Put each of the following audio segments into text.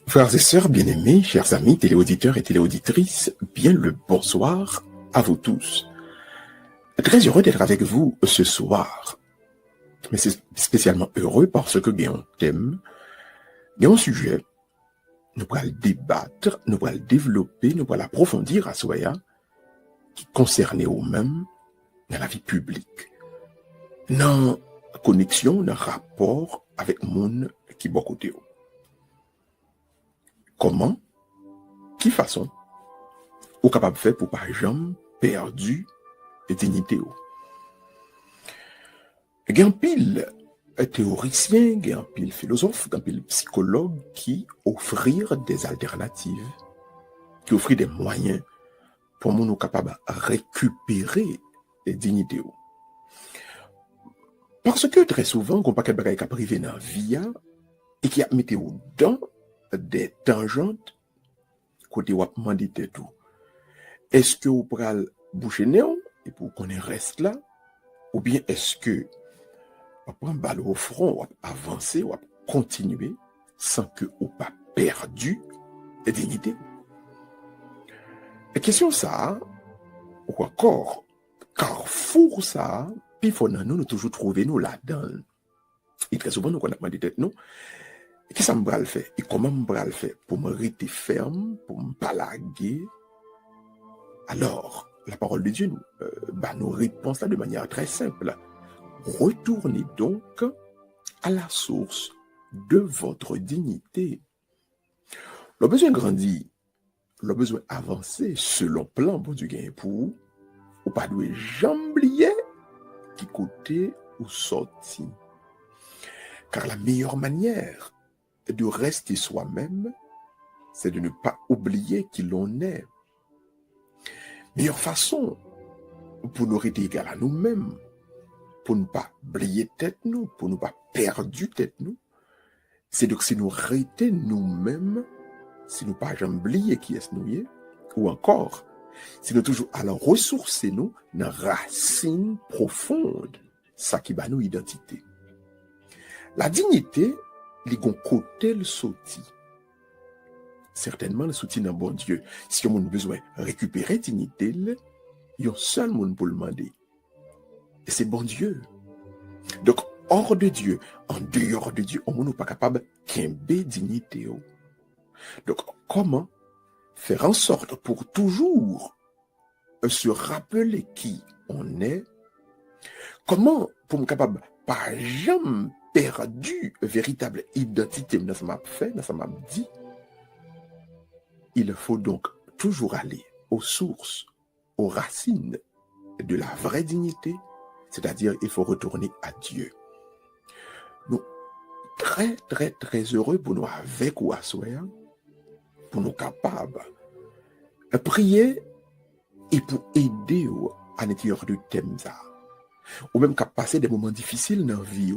Frères et sœurs bien-aimés, chers amis, téléauditeurs et téléauditrices, bien le bonsoir à vous tous. Très heureux d'être avec vous ce soir. Mais c'est spécialement heureux parce que bien un thème, bien un sujet, nous pourrons le débattre, nous pourrons le développer, nous pourrons l'approfondir à soi, qui concerne au même dans la vie publique. Dans la connexion, dans le rapport avec le monde qui est à côté. Comment, qui façon, ou capable de faire pour pas jamais perdu et dignité. Il y a un pile théoricien, il y a un pile philosophe, il y a un pile psychologue qui offrent des alternatives, qui offrent des moyens pour nous capables de récupérer les dignités. Parce que très souvent, on pas de bagaille qui privé dans la vie et qui a mis dans des tangentes côté ou demandé tout. Est-ce que vous pral boucher néon et pour qu'on reste là, ou bien est-ce que on prend balle au front, ou avancer, ou continuer sans que vous pas perdu la dignité? La question ça, ou encore carrefour ça, puis faut nous toujours trouver nous là-dedans. Et très souvent nous qu'on a demandé tête nous. Qu'est-ce que ça me bral fait? Et comment me bral fait? Pour me rester ferme, pour me palaguer. Alors, la parole de Dieu nous répond ça de manière très simple. Retournez donc à la source de votre dignité. Le besoin grandit, le besoin avancé selon plan bon Dieu gagne pour ou pas doué jamblier qui côté ou sorti. Car la meilleure manière de rester soi-même, c'est de ne pas oublier qui l'on est. Meilleure façon pour nous rester égal à nous-mêmes, pour ne pas oublier tête nous, pour ne pas perdre tête nous, c'est donc si nous rester nous-mêmes, si nous pas jamais oublier qui est nous, ou encore, si nous toujours allons ressourcer nous dans racine profonde, ça qui va nous identité. La dignité, les gon côté le sauti. Certainement le soutien d'un bon Dieu. Si on a besoin de récupérer dignité, il y a un seul monde pour le demander. Et c'est bon Dieu. Donc, hors de Dieu, en dehors de Dieu, on n'est pas capable d'aimer dignité. Donc, comment faire en sorte pour toujours se rappeler qui on est? Comment pour me capable pas jamais perdu véritable identité dans ce m'a fait, dans ce m'a dit? Il faut donc toujours aller aux sources, aux racines de la vraie dignité, c'est-à-dire il faut retourner à Dieu. Nous, très, très, très heureux pour nous avec ou à soi, pour nous capables de prier et pour aider à l'intérieur du thème ça. Ou même qu'à passer des moments difficiles dans la vie,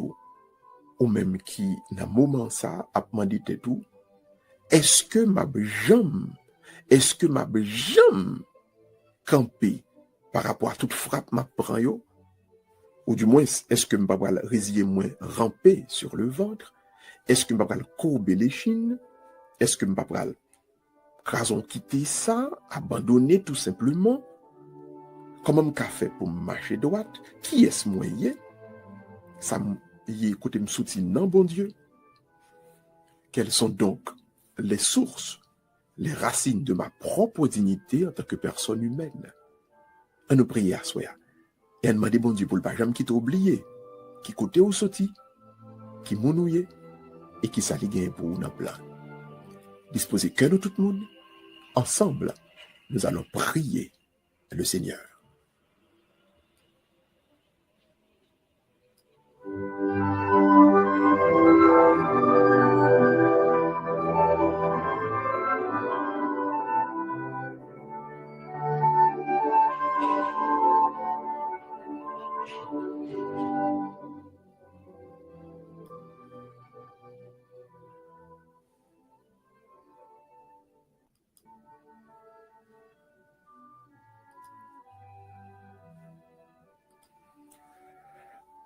ou même qui, dans un moment ça, a demandé tout, est-ce que ma jambe campé par rapport à toute frappe ma prend yo? Ou du moins, est-ce que ma bral résiller moins ramper sur le ventre? Est-ce que ma bral courber les chines? Est-ce que ma bral crason quitter ça, abandonner tout simplement? Comment m'a fait pour marcher droite? Qui est-ce moyen? Ça y écoute me soutient non bon Dieu. Quelles sont donc les sources, les racines de ma propre dignité en tant que personne humaine? À nous prier à soi. Et à demander bon Dieu pour le pas jamais qui t'a oublié, qui côté ou sorti, qui mounouye et qui s'alligue pour nous plan. Disposez que nous tout le monde, ensemble, nous allons prier le Seigneur.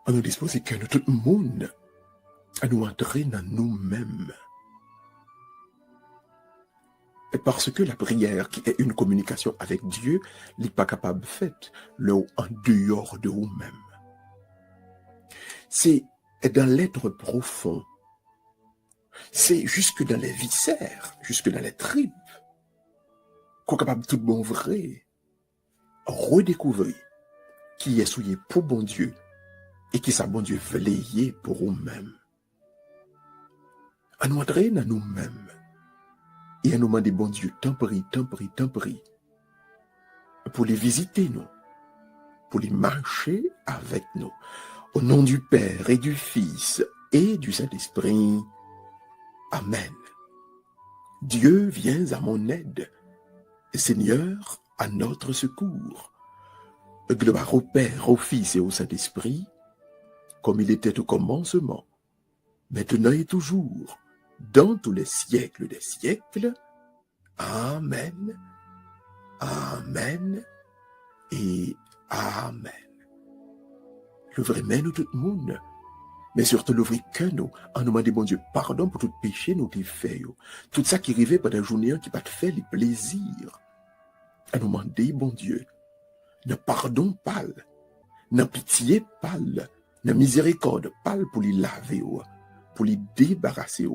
On nous dispose que nous, tout le monde, à nous entrer dans nous-mêmes. Et parce que la prière, qui est une communication avec Dieu, n'est pas capable de faire là en dehors de vous-même. C'est dans l'être profond. C'est jusque dans les viscères, jusque dans les tripes, qu'on est capable de tout bon vrai, redécouvrir qui est souillé pour bon Dieu et qui sa bon Dieu veiller pour vous-même. À nous entrer dans nous-mêmes et à nous demander bon Dieu, tant prie, pour les visiter nous, pour les marcher avec nous. Au nom du Père et du Fils et du Saint-Esprit. Amen. Dieu, viens à mon aide. Seigneur, à notre secours. Gloire au Père, au Fils et au Saint-Esprit, comme il était au commencement, maintenant et toujours, dans tous les siècles des siècles. Amen. Amen. Et Amen. L'ouvrez-moi nous tout le monde, mais surtout l'ouvrir que nous, en nous demandant, bon Dieu, pardon pour tout péché nous qui fait. Tout ça qui arrivait pendant la journée qui pas te fait les plaisirs. À nous demander, bon Dieu, ne pardon pas, ne pitié pas, ne miséricorde pas pour les laver, pour les débarrasser.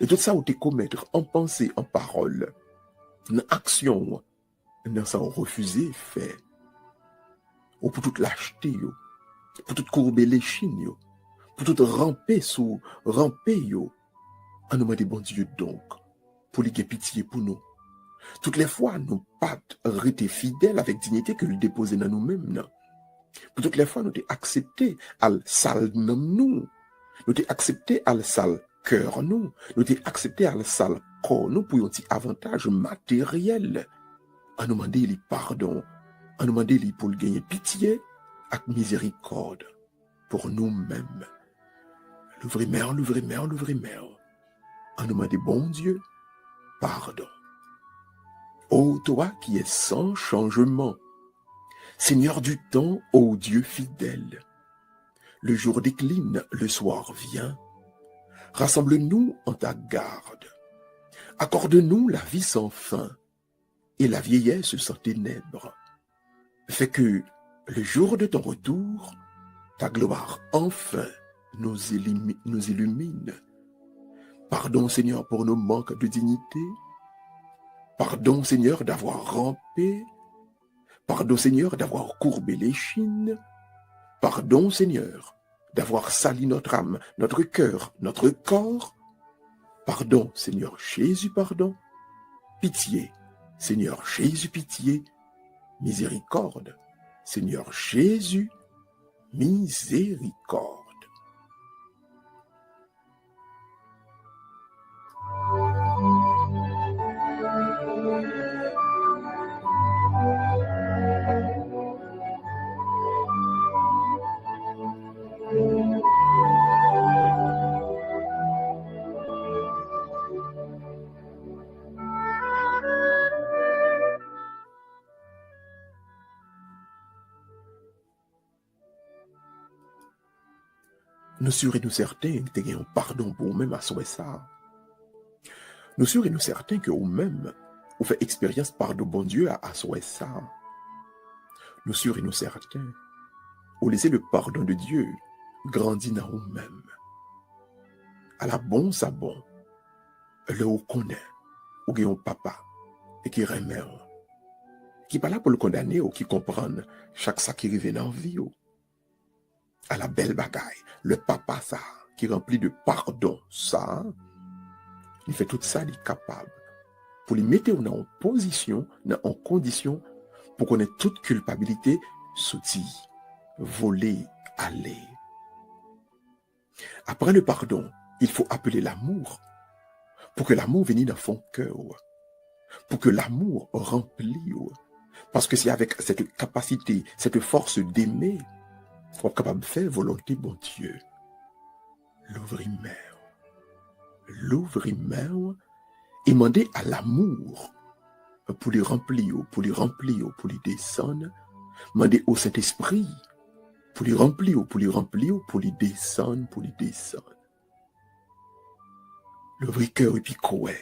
De tout ça où te commettre en pensée, en parole, en action, dans ça refuser faire. Ou pour tout l'acheter, pour tout courber les chines, pour tout ramper sous ramper, en nous demander, bon Dieu, donc, pour lui guer pitié pour nous. Toutes les fois, nous pas rester fidèles avec dignité que nous déposer dans nous-mêmes. Non. Pour toutes les fois, nous t'ai accepté à le sale dans nous. Nous t'ai accepté à le sale cœur nous. Nous t'ai accepté à le sale corps nous pour un petit avantage matériel. En nous demander les pardon. En nous demander les pour gagner pitié avec miséricorde pour nous-mêmes. L'ouvrir-mer. En nous demander, bon Dieu, pardon. Ô toi qui es sans changement, Seigneur du temps, ô Dieu fidèle, le jour décline, le soir vient, rassemble-nous en ta garde, accorde-nous la vie sans fin et la vieillesse sans ténèbres. Fais que le jour de ton retour, ta gloire enfin nous illumine. Pardon Seigneur pour nos manques de dignité. Pardon Seigneur d'avoir rampé. Pardon Seigneur d'avoir courbé les chines. Pardon Seigneur d'avoir sali notre âme, notre cœur, notre corps. Pardon Seigneur Jésus, pardon. Pitié, Seigneur Jésus, pitié. Miséricorde, Seigneur Jésus, miséricorde. Nous sûrs et nous certains que tu as un pardon pour vous-même à souhait ça. Nous sûrs et nous certains que vous-même, vous faites expérience pardon bon Dieu à souhait ça. Nous sûrs et nous certains, vous laissez le pardon de Dieu grandir dans vous-même. À la bon, ça bon, le vous connaît, ou qui un papa, et qui remet, qui pas là pour le condamner ou qui comprendre chaque ça qui arrive dans la vie. À la belle bagaille, le papa ça, qui remplit de pardon ça, il fait tout ça, il est capable pour lui mettre en position, en condition, pour qu'on ait toute culpabilité sortie, voler, aller. Après le pardon, il faut appeler l'amour, pour que l'amour vienne dans son cœur, pour que l'amour remplisse. Parce que c'est avec cette capacité, cette force d'aimer, qu'on est capable de faire volonté, bon Dieu. L'ouvrir-mer, et demander à l'amour pour les remplir, pour les descendre, demander au Saint-Esprit pour les remplir, pour les remplir, pour les descendre, pour les descendre. Le vrai cœur et puis quoi?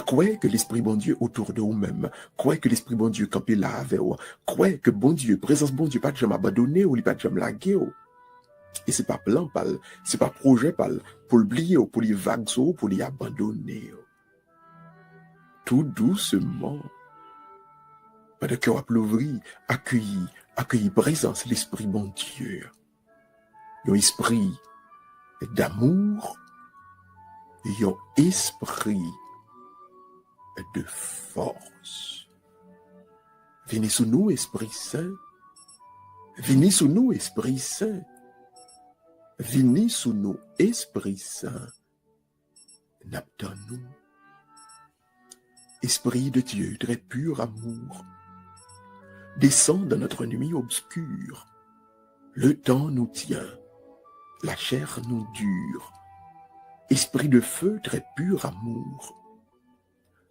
Croyez que l'Esprit bon Dieu autour de vous-même, croyez que l'Esprit bon Dieu campé là avec vous, croyez que bon Dieu, présence bon Dieu, pas de jamais abandonné ou pas de jamais lagué. Et c'est pas plan, c'est pas projet pour l'oublier ou pour les vagues ou pour les abandonner. Tout doucement, pendant que vous l'ouvrir, accueillir présence l'Esprit bon Dieu. Un esprit d'amour et un esprit de force. Venez sous nous, Esprit Saint. Venez sous nous, Esprit Saint. Venez sous nous, Esprit Saint. N'attendons-nous. Esprit de Dieu, très pur amour, descend dans notre nuit obscure. Le temps nous tient, la chair nous dure. Esprit de feu, très pur amour,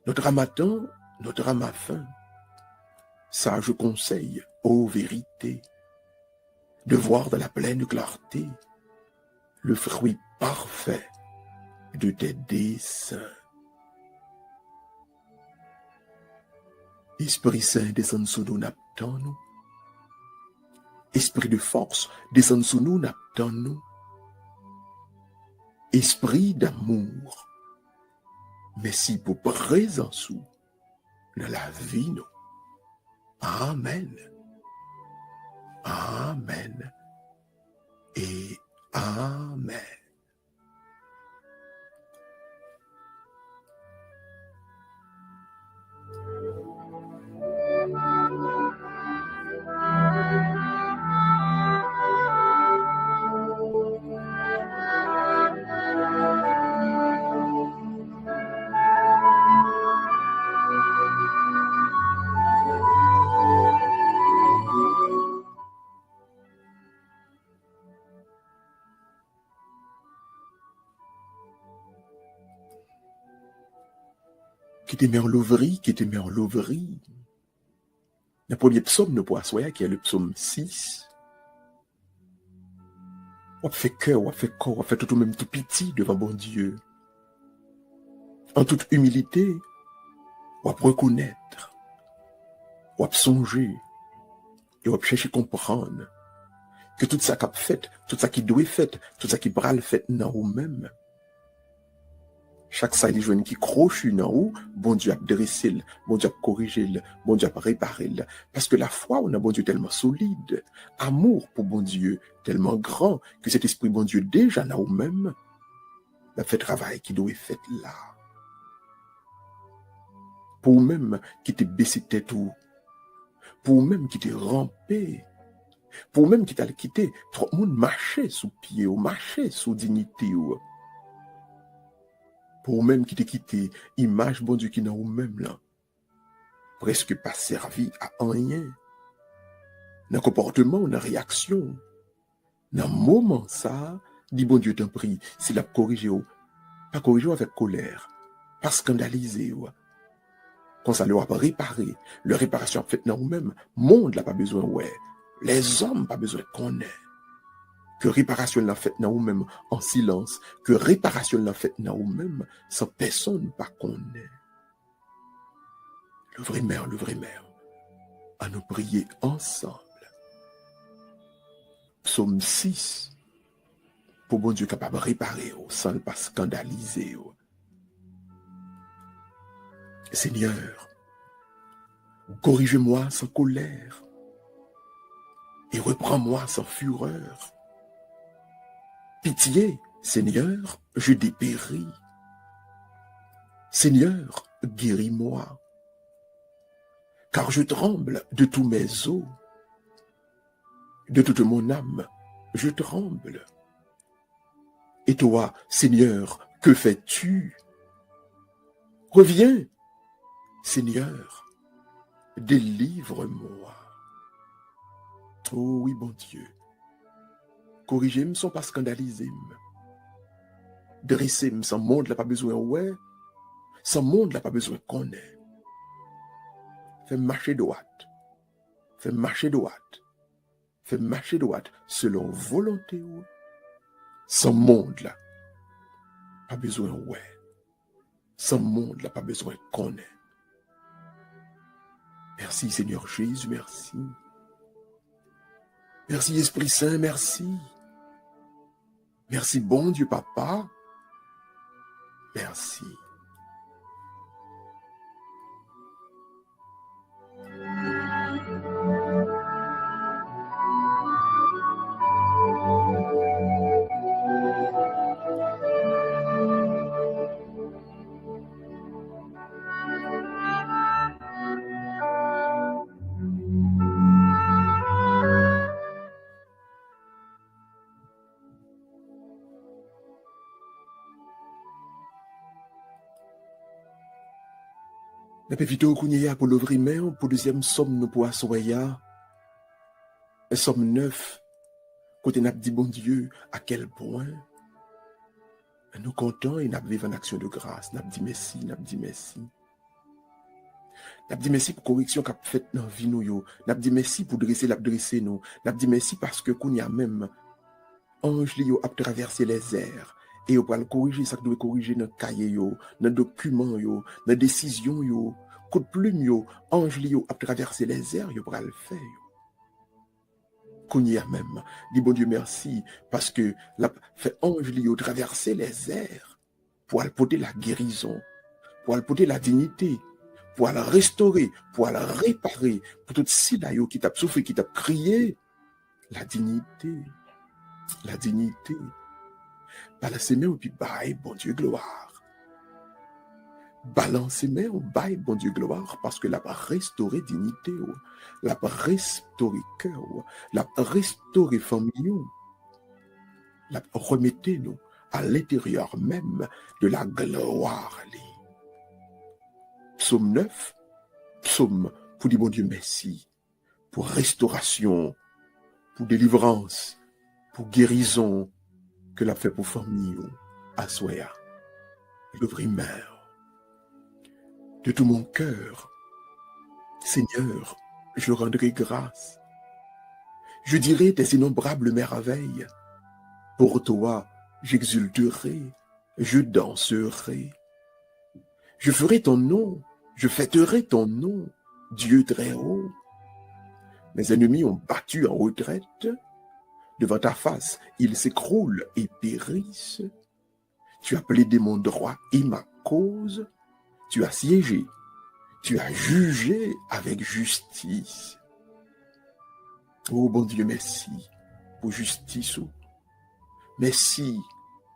notre âme attend, notre âme a faim. Sage conseil, ô vérité, de voir dans la pleine clarté le fruit parfait de tes desseins. Esprit Saint, descend sous nous, n'attend-nous. Esprit de force, descend sous nous, n'attend-nous. Esprit d'amour, merci pour présence dans la vie, nous. Amen. Amen. Et Amen. Qui te met en l'ouvri, qui te met en l'ouvri. Le premier psaume, nous pourrons soyer, qui est le psaume 6. On fait cœur, on fait corps, on fait tout même tout petit devant bon Dieu. En toute humilité, on va reconnaître, on va songer, et on va chercher à comprendre que tout ça qu'a fait, tout ça qui doit fait, tout ça qui bral fait dans nous-mêmes. Chaque salle jeune qui croche dans où, bon Dieu a dressé, bon Dieu a corrigé, bon Dieu a réparé. Parce que la foi, on a bon Dieu tellement solide, amour pour bon Dieu tellement grand, que cet esprit bon Dieu déjà dans nous-mêmes, a fait travail qui doit être fait là. Pour même qui te baissé tête ou, pour même qui te rampé, pour même qui t'a quitté, trop de monde marchait sous pied ou marchait sous dignité ou. Pour même qui te quitté, image bon Dieu qui n'a ou même là, presque pas servi à rien. Dans le comportement, dans la réaction, dans le moment ça, dit bon Dieu t'en prie, s'il a corrigé ou, pas corrigé avec colère, pas scandalisé ou, quand ça leur a réparé, leur réparation a fait dans nous-mêmes, monde n'a pas besoin, ouais, les hommes pas besoin qu'on ait. Que réparation l'a fait dans nous-mêmes en silence, que réparation l'a fait dans nous-mêmes sans personne pas qu'on ait. Le vrai mère, à nous prier ensemble. Psaume 6, pour bon Dieu capable de réparer sans ne pas scandaliser. Seigneur, corrige-moi sans colère et reprends-moi sans fureur. Pitié, Seigneur, je dépéris. Seigneur, guéris-moi, car je tremble de tous mes os. De toute mon âme, je tremble. Et toi, Seigneur, que fais-tu? Reviens, Seigneur, délivre-moi. Oh oui, bon Dieu, corrigez-moi sans pas scandaliser-moi. Dressez-moi sans monde n'a pas besoin, ouais, sans monde n'a pas besoin qu'on ait. Fais marcher droite, fais marcher droite. fait marcher droite selon volonté. Sans monde là, pas besoin ouais. Sans monde là, pas besoin connaître. Merci Seigneur Jésus, merci. Merci Esprit Saint, merci. Merci bon Dieu Papa, merci. N'a pas vite au pour l'ouvrir main pour deuxième somme nous pour assoya. Somme 9. Côté n'a dit bon Dieu à quel point nous comptons et nous vivons en action de grâce. N'a dit merci, n'a dit merci. N'a dit merci pour correction qu'a fait dans vie nous yo. N'a dit merci pour dresser nous. N'a dit merci parce que qu'on y a même ange li yo a traversé les airs et yo pour le corriger ça doit corriger dans cahier yo, dans document yo, dans décision yo, coup de plume yo, ange li yo a traversé les airs yo pour le faire. Qu'on y a même, dit bon Dieu merci, parce que la fait ange li yo traverser les airs pour apporter la guérison, pour apporter la dignité, pour la restaurer, pour la réparer, pour tout si là yo qui t'a souffert, qui t'a crié, la dignité. La dignité. Balancez mains puis bye, bon Dieu, gloire. Balancez mains, bye, bon Dieu, gloire, parce que la restaurer dignité, la restaurer cœur, la restaurer famille, la remettez-nous à l'intérieur même de la gloire. Psaume 9, psaume pour dire bon Dieu merci, pour restauration, pour délivrance, pour guérison que l'a fait pour famille à Soya. Le primaire. De tout mon cœur, Seigneur, je rendrai grâce. Je dirai tes innombrables merveilles. Pour toi, j'exulterai, je danserai. Je ferai ton nom, je fêterai ton nom, Dieu très haut. Mes ennemis ont battu en retraite. Devant ta face, ils s'écroulent et périssent. Tu as plaidé mon droit et ma cause. Tu as siégé. Tu as jugé avec justice. Oh bon Dieu, merci pour justice. Merci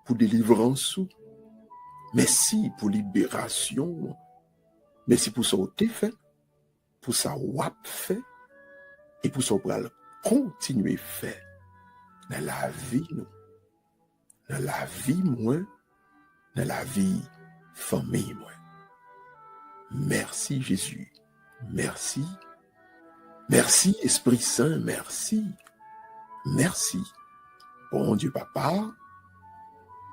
pour délivrance. Merci pour libération. Merci pour ça que tu fait. Pour ça que tu fait. Et pour ça que tu continuer à faire. Dans la vie, nous. Dans la vie, moi. Dans la vie, famille, moi. Merci, Jésus. Merci. Merci, Esprit Saint. Merci. Merci. Bon Dieu, Papa.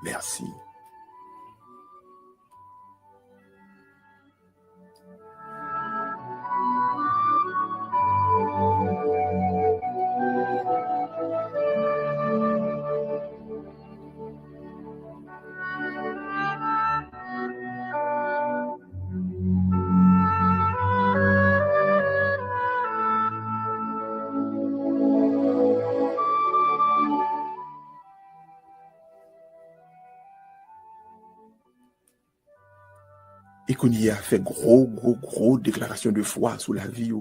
Merci. Et qu'on y a fait gros déclaration de foi sur la vie.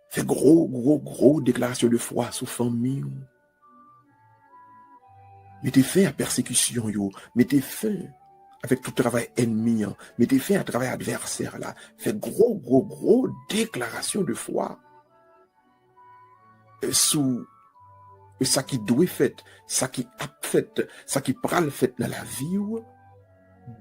Fait gros déclaration de foi sur la famille. Mettez fin à persécution. Mettez fin avec tout travail ennemi. Mettez fin à travail adversaire. Là. Fait gros déclaration de foi. Sous ça qui doit fait, ça qui a fait, ça qui pral fait dans la vie.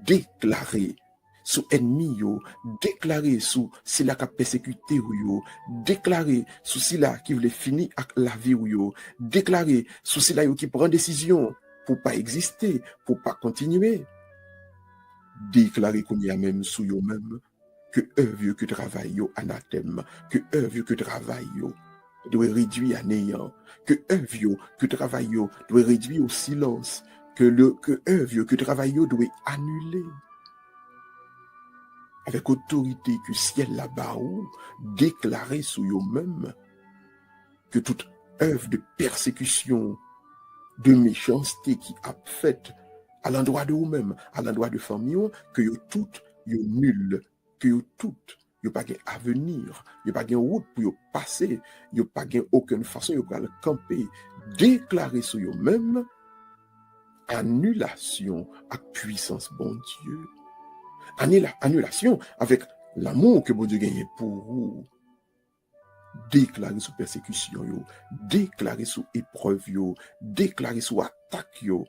Déclarer. Sous ennemi yo, déclarer sous cela qui a persécuté yo, déclarer sous cela qui voulait finir avec la vie yo, déclarer sous cela yo qui prend décision pour pas exister, pour pas continuer. Déclarer qu'on y a même sous yo même que œuvre que travail yo anathème, que œuvre que travail yo doit réduire à néant, que œuvre yo, que travail yo doit réduire au silence, que œuvre yo, que travail yo doit annuler. Avec autorité que ciel là-bas ou déclarer sous eux-mêmes que toute œuvre de persécution, de méchanceté qui a fait à l'endroit de vous-même, à l'endroit de famille, que yo toutes yo nul, que yo toutes yo pas gain avenir, yo pas gain route pour yo passer, yo pas gain aucune façon yo pour le camper, déclarer sur eux-mêmes annulation à puissance bon Dieu. Annulation avec l'amour que bon Dieu gagne pour vous. Déclarer sous persécution, yo, déclarer sous épreuve, yo, déclarer sous attaque. Yo.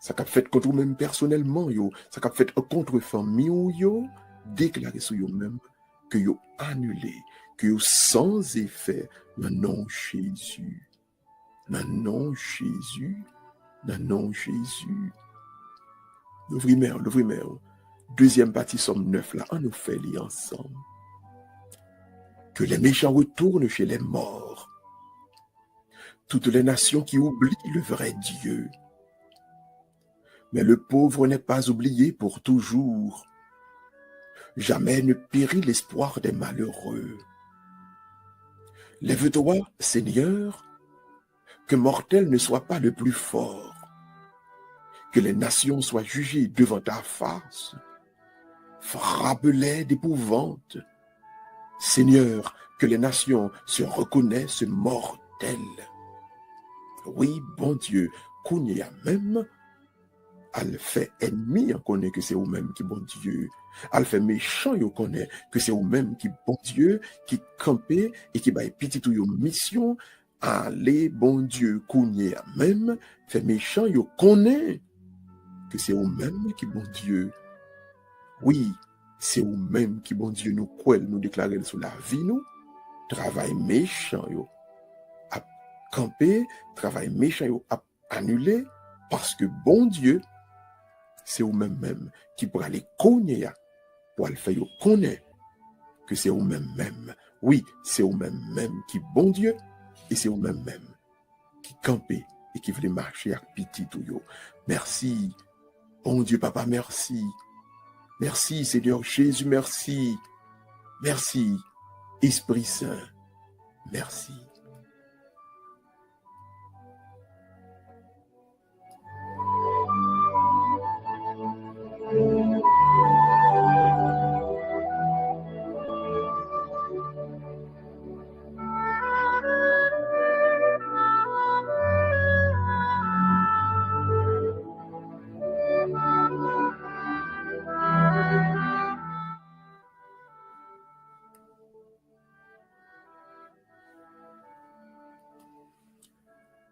Ça qu'a fait contre vous-même personnellement, yo, ça qu'a fait contre famille, yo, déclarer sous vous-même que yo annulé, que yo sans effet, dans nom Jésus. Dans nom Jésus, dans nom Jésus. L'ouvrimer. Deuxième partie, somme 9, là, on nous fait lire ensemble. Que les méchants retournent chez les morts. Toutes les nations qui oublient le vrai Dieu. Mais le pauvre n'est pas oublié pour toujours. Jamais ne périt l'espoir des malheureux. Lève-toi, Seigneur, que mortel ne soit pas le plus fort. Que les nations soient jugées devant ta face. Frappe-les d'épouvante. Seigneur, que les nations se reconnaissent mortelles. Oui, bon Dieu, qu'on y a même, elle fait ennemi, on connaît que c'est vous-même qui bon Dieu. Elle fait méchant, on connaît que c'est vous-même qui bon Dieu, qui campé et qui baille petit ou une mission. Allez, bon Dieu, qu'on y a même, fait méchant, on connaît que c'est vous-même qui bon Dieu. Oui, c'est vous-même qui, bon Dieu, nous croyons, nous déclarer sur la vie, nous. Travail méchant, yo, à camper, travail méchant, yo, à annuler, parce que, bon Dieu, c'est vous-même qui pour aller connaître, pour aller faire, yo, connaître que c'est vous-même. Oui, c'est vous-même qui, bon Dieu, et c'est vous-même qui camper et qui voulait marcher avec petit tout, yo. Merci, bon Dieu, papa, merci. Merci, Seigneur Jésus, merci. Merci, Esprit Saint, merci.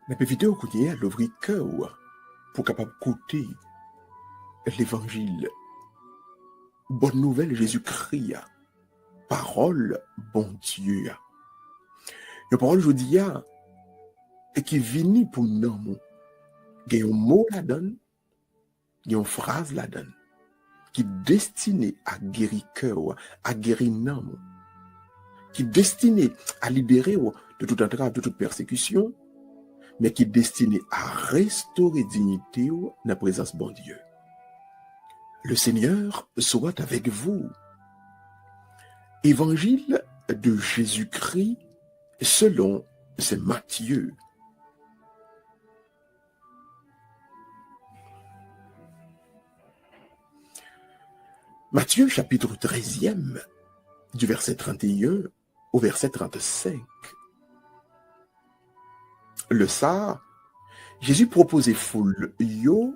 Mais vidéo qu'on a l'ouvrir cœur pour capable écouter l'évangile. Bonne nouvelle Jésus-Christ. Parole bon Dieu. La parole je dis et qui vient pour nous. Il y a un mot là-dedans, il y a une phrase là-dedans qui est destinée à guérir cœur, à guérir l'âme, qui est destinée à libérer de toute entrave, de toute persécution, mais qui est destiné à restaurer dignité dans la présence de bon Dieu. Le Seigneur soit avec vous. Évangile de Jésus-Christ selon saint Matthieu. Matthieu chapitre 13e, du verset 31 au verset 35. Le ça, Jésus proposait foule yo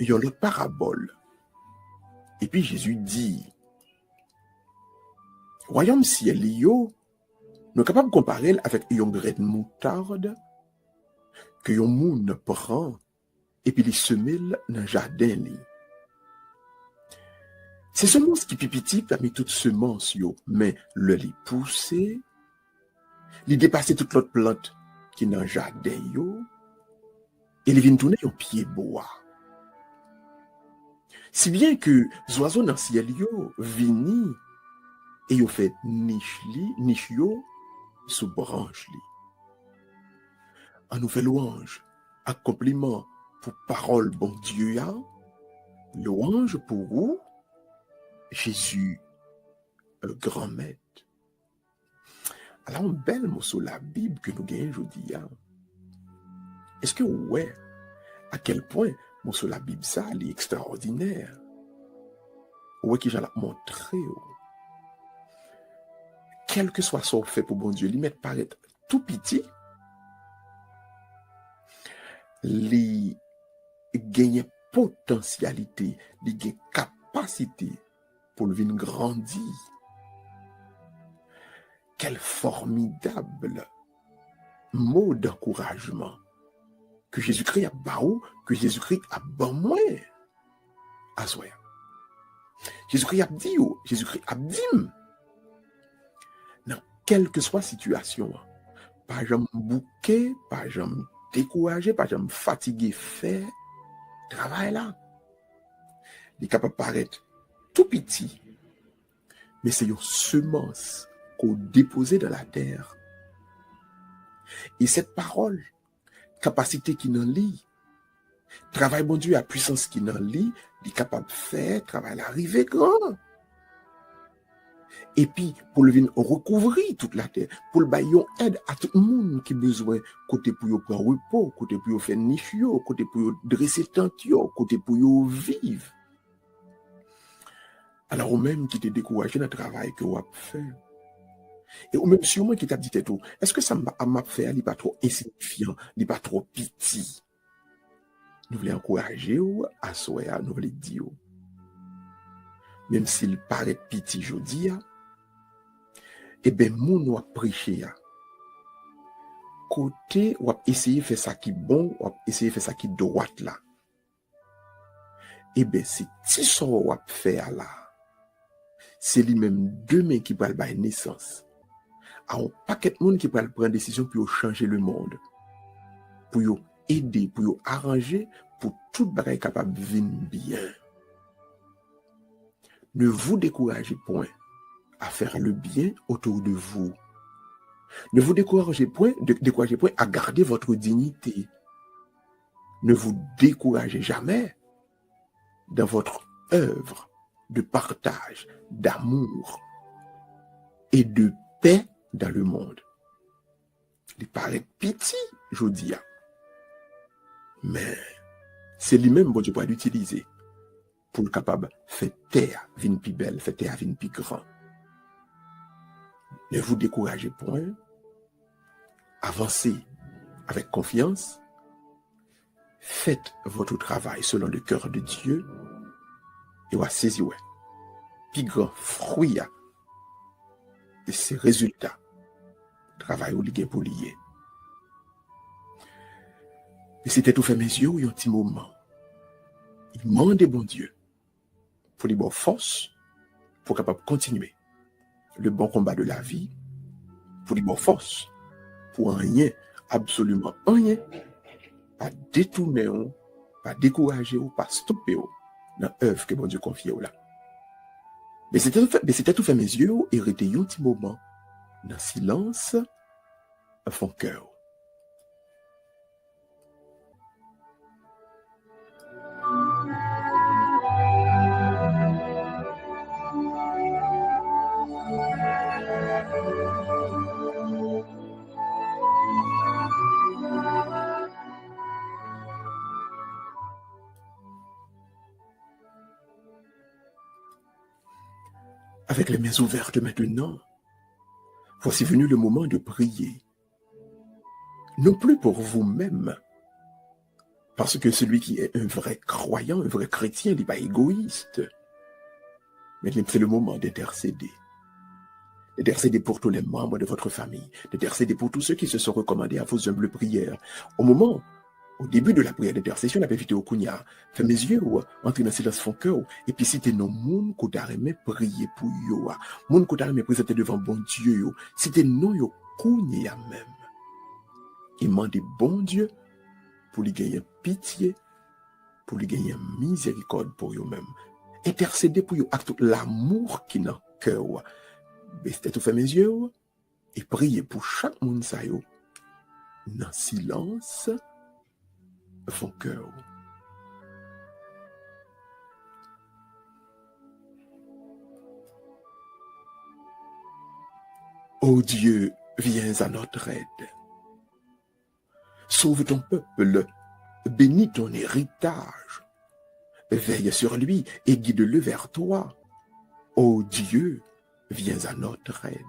le parabole. Et puis Jésus dit, royaume ciel yo, nous sommes capables de comparer avec un grain de moutarde que yon moun prend et puis il semelle dans le jardin. C'est semence qui pipiti parmi toutes semences yo, mais le lit poussé, il dépasse toute l'autre plante qui est dans le jardin yo, et il vient tourner au pied bois. Si bien que les oiseaux dans le ciel yo vini et yo fait niche yo sous branche li. En nous fait louange, accomplissement pour parole bon Dieu ya, louange pour vous, Jésus, le grand maître. Alors, un bel mot sur la Bible que nous gagnons aujourd'hui. Est-ce que ouais, à quel point mot sur la Bible ça, est extraordinaire. Ouais, qui j'en a montré. Quel que soit son fait pour bon Dieu, lui mettre paraître tout petit, lui gagner potentialité, lui gagner capacité pour le venir grandir. Quel formidable mot d'encouragement que Jésus-Christ a baou, que Jésus-Christ a ban moi à soi. Jésus-Christ a dit, Jésus-Christ a dit, dans quelle que soit la situation, pas jamais bouquer, pas jamais décourager, pas jamais fatigué, faire travail là. Il est capable de paraître tout petit, mais c'est une semence qu'on déposé dans la terre. Et cette parole, capacité qui n'en lit, travail bon Dieu à puissance qui n'en lit, il est capable de faire, travail arrivé grand. Et puis, pour le venir recouvrir toute la terre, pour le bailler aide à tout le monde qui a besoin, côté pour y prendre repos, côté pour y faire niche, côté pour y dresser tente, côté pour y vivre. Alors, ou même qui t'est découragé dans le travail que vous avez fait. Et ou même si moi qui t'a dit tout, est-ce que ça m'a fait, il n'est pas trop insignifiant, il n'est pas trop petit. Nous voulons encourager ou à soi, nous voulons dire, même s'il paraît petit aujourd'hui, eh bien, nous avons prêché. Côté, ou essayer de faire ça qui est bon, ou essayer de faire ça qui est droite là. Eh bien, c'est si ça ou faire là, c'est lui-même demain qui va le naissance. À un paquet de monde qui va prendre décision pour changer le monde, pour aider, pour arranger, pour tout bagaille capable de venir bien. Ne vous découragez point à faire le bien autour de vous. Ne vous découragez point à garder votre dignité. Ne vous découragez jamais dans votre œuvre de partage, d'amour et de paix dans le monde. Il paraît petit, je dis, mais c'est lui-même bon Dieu pour l'utiliser pour le capable de faire terre vine plus belle, faire terre vine plus grand. Ne vous découragez point, avancez avec confiance, faites votre travail selon le cœur de Dieu et va saisir plus grand fruit de ces résultats. Travail ou lié pour lier. Et c'était tout fait mes yeux, il y a un petit moment. Il demande bon Dieu pour les bonnes forces, pour capable continuer le bon combat de la vie, pour les bonnes forces, pour rien, absolument rien, pas détourner, pas décourager ou pas stopper dans l'œuvre que bon Dieu confie là. Mais c'était tout fait mes yeux et arrêté un petit moment dans silence à fond cœur. Avec les mains ouvertes maintenant, voici venu le moment de prier. Non plus pour vous-même, parce que celui qui est un vrai croyant, un vrai chrétien, il n'est pas égoïste. Mais c'est le moment d'intercéder. D'intercéder pour tous les membres de votre famille, d'intercéder pour tous ceux qui se sont recommandés à vos humbles prières. Au début de la prière d'intercession, on avait invité au Kounia, fait mes yeux, entrer dans le silence fond cœur, et puis c'était nos moun qu'on a aimé prier pour yo, moun qu'on a aimé présenter devant bon Dieu, yo. C'était nous yo Kounia même. Il m'a dit bon Dieu pour lui gagner pitié, pour lui gagner miséricorde pour eux-mêmes. Intercéder pour eux avec tout l'amour qui est dans le cœur. Mais c'était tout fait mes yeux, et prier pour chaque monde sa yo dans silence font cœur. Ô Dieu, viens à notre aide. Sauve ton peuple, bénis ton héritage. Veille sur lui et guide-le vers toi. Ô Dieu, viens à notre aide.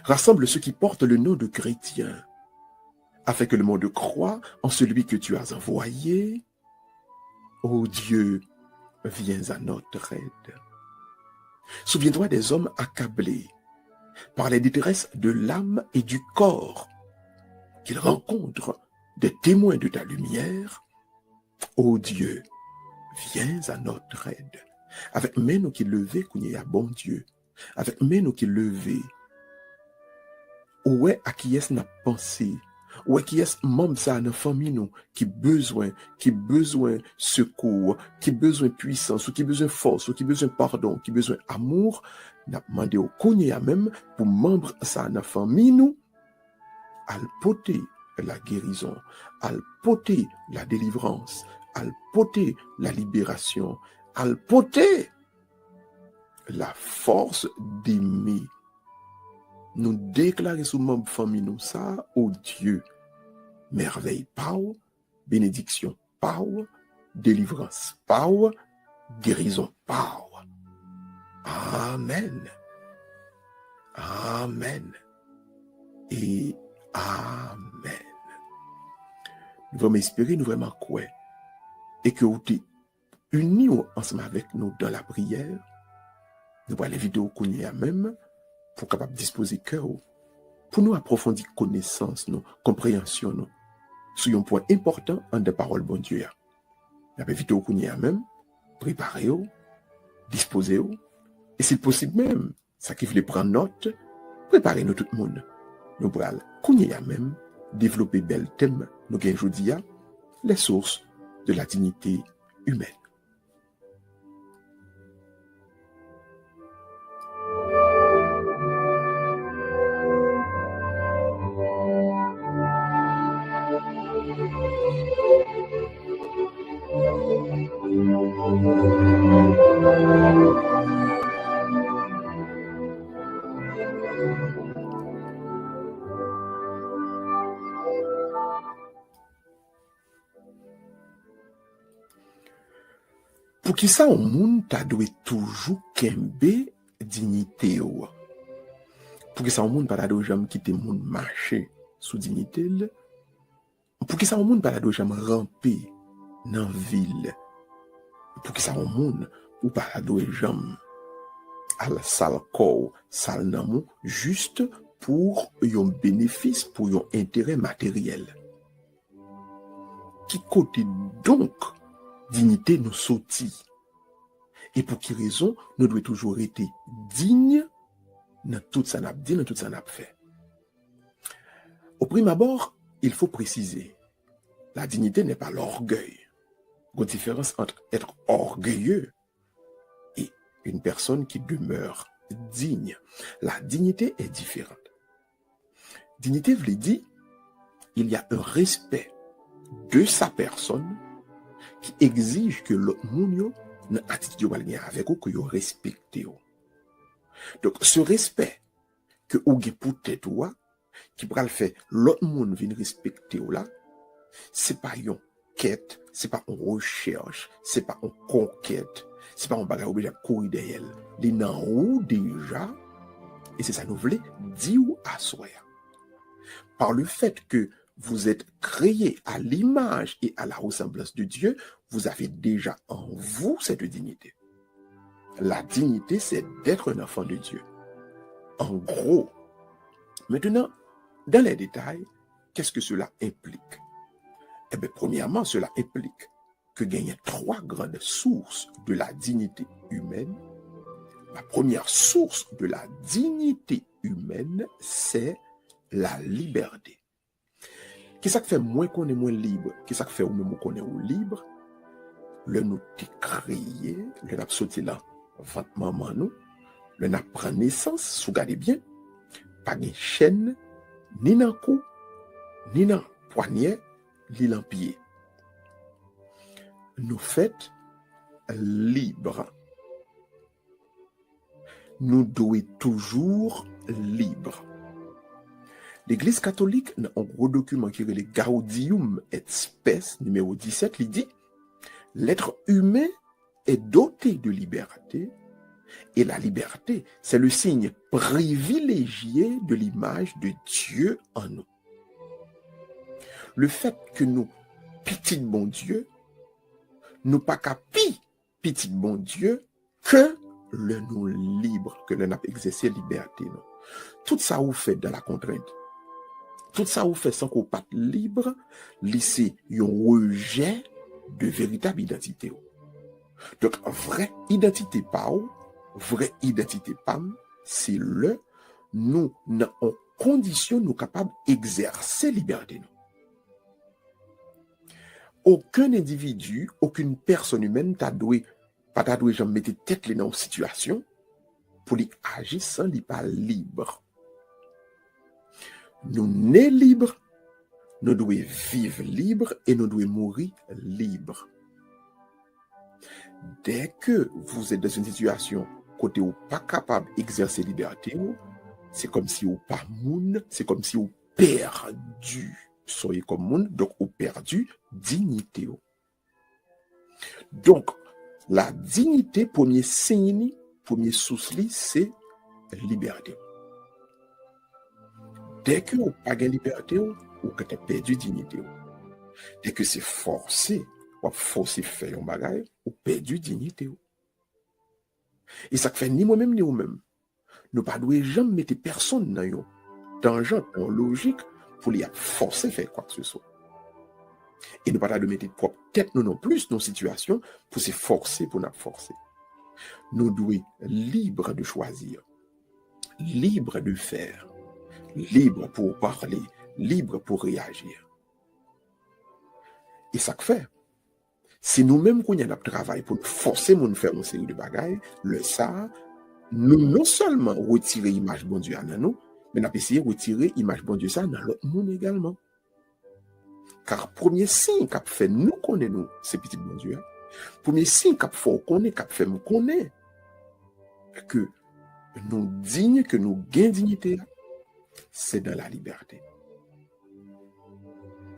Rassemble ceux qui portent le nom de chrétiens, afin que le monde croie en celui que tu as envoyé. Ô Dieu, viens à notre aide. Souviens-toi des hommes accablés par les détresses de l'âme et du corps, qu'ils rencontrent des témoins de ta lumière. Ô Dieu, viens à notre aide. Avec main nous qui levés, qu'on y a bon Dieu. Avec main nous qui levés. Où est à qui est n'a pensé? Où est qui est membre ça dans famille nous qui besoin secours, qui besoin puissance, ou qui besoin force, ou qui besoin pardon, qui besoin amour, n'a demandé au connaît même pour membre ça dans famille nous à porter la guérison, à porter la délivrance, à porter la libération, à porter la force d'aimer. Nous déclarer sous membre famille nous ça, oh Dieu, merveille power, bénédiction power, délivrance power, guérison power. Amen. Amen. Et amen. Nous vraiment espérer, nous vraiment croire. Et que vous êtes unis ensemble avec nous dans la prière. Nous allons inviter au connaître même pour capable disposer cœur pour nous approfondir connaissance, nous, compréhension, nous, sur un point important en des paroles bon Dieu. Nous allons inviter au connaître même, préparer, disposer, et si possible même, ça qui voulait prendre note, préparer nous tout le monde. Nous allons connaître même, développer bel thème, nous gagnons aujourd'hui, les sources de la dignité humaine. Pour qui ça, au monde, ta doit toujours kembe dignité. Pour qui ça, au monde, pas doit jamais quitter monde marcher sous dignité. Pour qui ça, au monde, pas doit jamais ramper dans ville. Pour qui ça, au monde, ou pas doit jamais à la salle corps, salle namou, juste pour yon bénéfice, pour yon intérêt matériel. Qui côté donc dignité nous sortit? Et pour quelle raison nous devons toujours être dignes dans tout ça n'a dit, dans tout ça n'a fait. Au prime abord, il faut préciser, la dignité n'est pas l'orgueil. Il y a une différence entre être orgueilleux et une personne qui demeure digne. La dignité est différente. Dignité veut dire, il y a un respect de sa personne qui exige que l'autre monde n'a attitude avec ou que vous respectez. Donc ce respect que vous avez pour tête qui va le faire l'autre monde vient respecter là, c'est pas une quête, c'est pas une recherche, c'est pas une conquête, c'est pas un bagage obligé de courir derrière. Il est en haut déjà et c'est ça nous voulons dire à soi. Par le fait que vous êtes créés à l'image et à la ressemblance de Dieu, vous avez déjà en vous cette dignité. La dignité, c'est d'être un enfant de Dieu. En gros, maintenant, dans les détails, qu'est-ce que cela implique? Eh bien, premièrement, cela implique que il y a 3 grandes sources de la dignité humaine. La première source de la dignité humaine, c'est la liberté. Qu'est-ce qui fait moins qu'on est moins libre? Qu'est-ce qui fait au même qu'on est libre? Le nous t'es créé, le n'a sauté là, votre maman nous, le n'a pris naissance, vous regardez bien, pas de chaîne, ni dans le cou, ni dans le poignet, ni dans le pied. Nous faites libres. Nous devons toujours libres. L'Église catholique, dans un gros document qui est le Gaudium et Spes, numéro 17, il dit « L'être humain est doté de liberté, et la liberté, c'est le signe privilégié de l'image de Dieu en nous. » Le fait que nous, petit bon Dieu, nous pas qu'à petit bon Dieu, que le nous libre, que le n'a exercé liberté. Non. Tout ça vous fait dans la contrainte. Tout ça vous fait sans qu'on pas libre, laisser un rejet de véritable identité. Donc, vraie identité pas ou, vraie identité pas, c'est nous, en condition, nous capables d'exercer liberté. Non. Aucun individu, aucune personne humaine t'a doué, pas t'a doué, j'en mettais tête dans une situation pour lui agir sans lui pas libre. Nous nés libres, nous devons vivre libres et nous devons mourir libres. Dès que vous êtes dans une situation côté où pas capable d'exercer liberté, c'est comme si vous pas moun, c'est comme si vous perdu. Soyez comme moun, donc vous perdu dignité. Donc, la dignité, premier signe, premier souci, c'est liberté. Dès que vous n'avez pas de liberté, vous avez perdu dignité. Dès que c'est forcé, ou forcé faire un bagage, vous perdu dignité. Et ça fait ni moi-même ni vous-même. Nous ne devons jamais mettre personne dans un danger, en logique, pour les forcer à faire quoi que ce soit. Et nous ne devons pas mettre propre tête nous non plus dans nos situations pour se forcer, pour nous forcer. Nous devons être libres de choisir, libres de faire, libres pour parler, libres pour réagir. Et ça que fait, c'est nous-mêmes qu'on y a notre travail pour nous forcer à faire une série de bagailles, nous non seulement retirer l'image bon Dieu dans nous, mais nous essayer de retirer l'image bon Dieu ça dans l'autre monde également. Car premier signe qu'a fait nous connaître nous, c'est petit bon Dieu. Premier signe qu'a fait connaître, qu'a fait nous connaître que nous dignes, que nous gagnons dignité, c'est dans la liberté.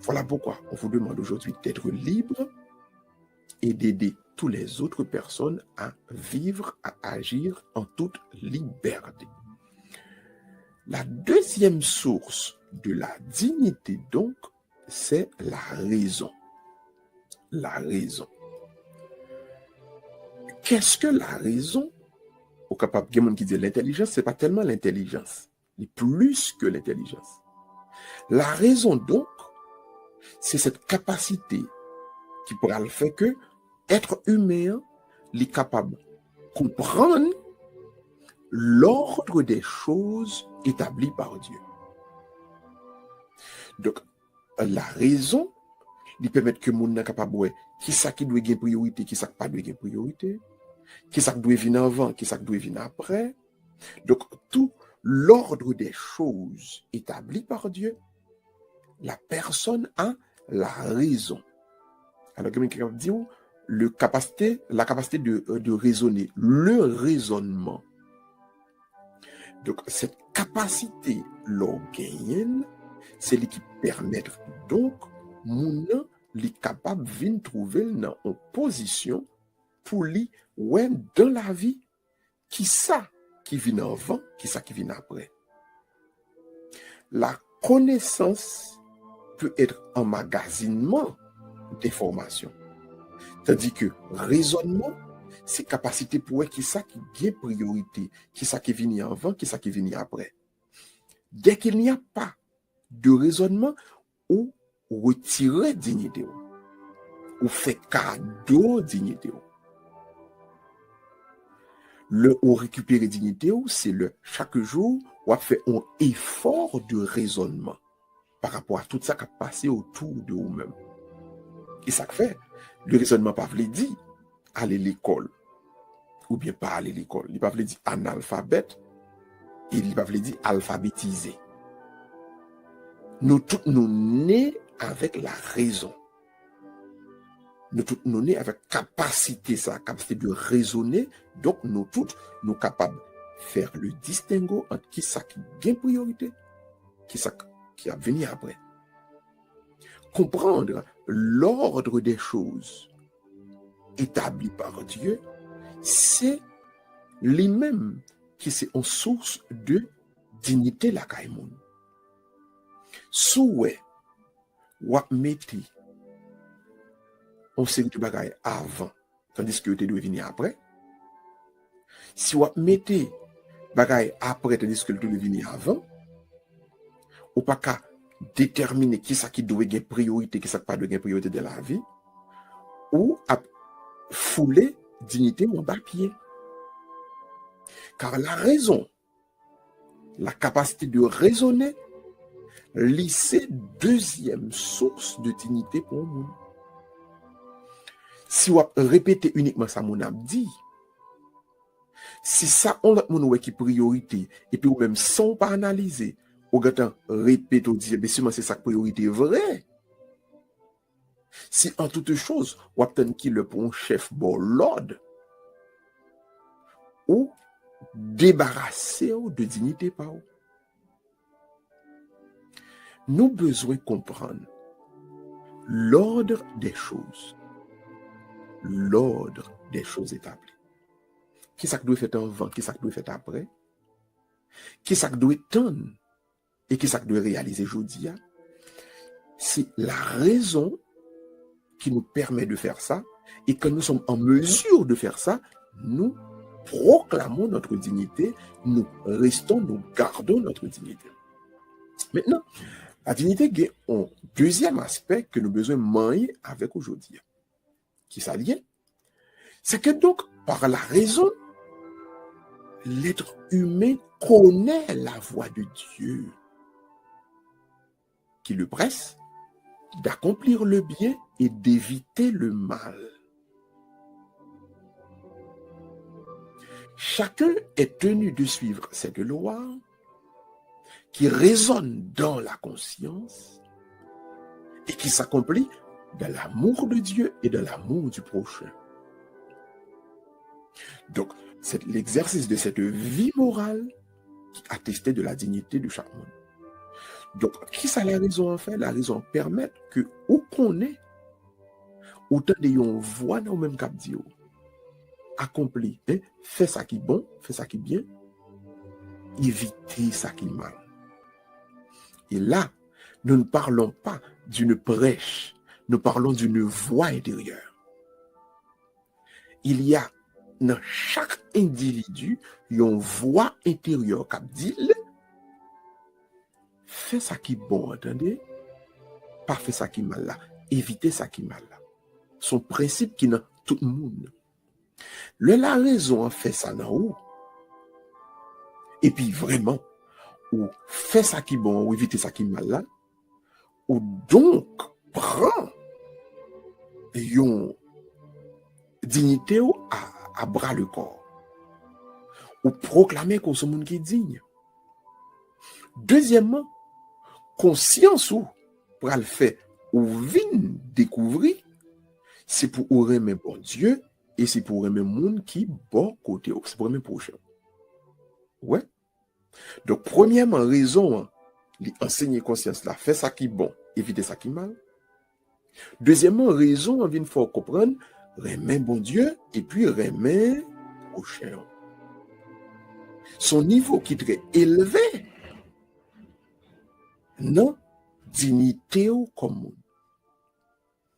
Voilà pourquoi on vous demande aujourd'hui d'être libre et d'aider toutes les autres personnes à vivre, à agir en toute liberté. La deuxième source de la dignité, donc, c'est la raison. La raison. Qu'est-ce que la raison? Au capable de qui dit l'intelligence, c'est pas tellement l'intelligence, mais plus que l'intelligence. La raison, donc, c'est cette capacité qui pourra le faire que être humain est capable de comprendre l'ordre des choses établies par Dieu. Donc, la raison lui permet que mon soit capable de qui ça qui doit gagner priorité, qui ça qui pas doit gagner priorité, qui ça qui doit venir avant, qui ça qui doit venir après. Donc, tout l'ordre des choses établies par Dieu, la personne a la raison. Alors, quelqu'un dit la capacité de raisonner, le raisonnement. Donc, cette capacité l'organienne, c'est ce qui permet donc mon li capable de trouver dans une position pour lui ouais dans la vie qui ça qui vient avant, qui ça qui vient après. La connaissance peut être emmagasinement d'informations. Tandis que raisonnement, c'est capacité pour qui ça qui gagne priorité, qui ça qui vient avant, qui ça qui vient après. Dès qu'il n'y a pas de raisonnement, ou retirer dignité, ou fait cadeau dignité. Ou récupérer dignité, c'est chaque jour, ou fait un effort de raisonnement par rapport à tout ça qui a passé autour de vous-même. Et ça fait, le raisonnement pas veut dire aller à l'école, ou bien pas aller à l'école. Il pas veut dire analphabète, Il va dire alphabétiser. Nous tous nous nés avec la raison. Nous tous nous nés avec capacité de raisonner. Donc nous tous nous capables de faire le distinguo entre qui ça qui gagne priorité, qui ça qui a venu après. Comprendre l'ordre des choses établi par Dieu, c'est lui-même qui c'est en source de dignité la caïmoun. Souhait, wap metti, on série de bagaille avant, tandis que tu dois venir après. Si wap metti bagaille après, tandis que tu dois venir avant, ou pas qu'à déterminer qui ça qui doit gagner priorité, qui ça pas doit gagner priorité de la vie, ou à fouler dignité en bas pied. Car la raison, la capacité de raisonner, c'est deuxième source de dignité pour le monde. Si on répète uniquement ça, mon a dit, si ça, on a mon qui priorité, et puis ou même sans pas analyser, on va répéter, on dit, mais c'est ça priorité vrai. Si en toute chose, on obtient qui le pour un chef bon l'ordre, ou débarrasser de dignité par eux. Nous besoin comprendre l'ordre des choses. L'ordre des choses établies. Qui ça doit faire avant, qui ça doit faire après, qui ça doit tendre et qui ça doit réaliser aujourd'hui. C'est la raison qui nous permet de faire ça, et quand nous sommes en mesure de faire ça, nous proclamons notre dignité, nous restons, nous gardons notre dignité. Maintenant, la dignité est un deuxième aspect que nous avons besoin de manier avec aujourd'hui. Qui s'allie, c'est que donc, par la raison, l'être humain connaît la voie de Dieu, qui le presse d'accomplir le bien et d'éviter le mal. Chacun est tenu de suivre cette loi qui résonne dans la conscience et qui s'accomplit dans l'amour de Dieu et dans l'amour du prochain. Donc, c'est l'exercice de cette vie morale qui attestait de la dignité de chaque monde. Donc, qui ça la raison en fait? La raison permet que, où qu'on est, autant de yon voix dans le même cap dit, accompli, hein? Fais ça qui est bon, fais ça qui est bien, éviter ça qui est mal. Et là, nous ne parlons pas d'une prêche, nous parlons d'une voix intérieure. Il y a dans chaque individu une voix intérieure qui dit fais ça qui est bon, entendez? Pas fait ça qui est mal là, évitez ça qui est mal là. Son principe qui est dans tout le monde. La raison en fait ça dans où? Et puis vraiment, ou fait ça qui est bon, ou évitez ça qui est mal là, ou donc prend une dignité à bras le corps, ou proclamer qu'on ce monde qui est digne. Deuxièmement, conscience ou pour le faire ou vin découvrir, c'est pour aimer bon Dieu et c'est pour aimer monde qui bon côté, c'est pour aimer prochain. Ouais. Donc premièrement raison, enseigner conscience là, faire ça qui est bon, éviter ça qui est mal. Deuxièmement raison, on vient faut comprendre, aimer bon Dieu et puis aimer prochain. Son niveau qui est très élevé. Non, dignité au commun.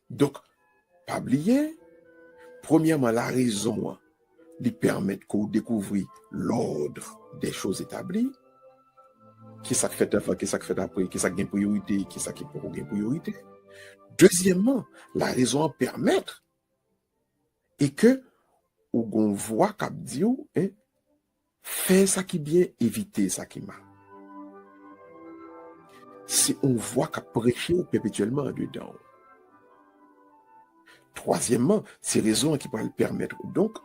Donc, pas oublier, premièrement, la raison lui permet qu'on découvre l'ordre des choses établies, qui ça fait avant, qui ça fait après, qui ça gagne priorité, qui ça qui pour gagne priorité. Deuxièmement, la raison permet et que on voit qu'à dire, hein, faire ça qui bien, éviter ça qui mal. Si on voit qu'à prêcher perpétuellement dedans. Troisièmement, ces raisons qui peuvent permettre donc,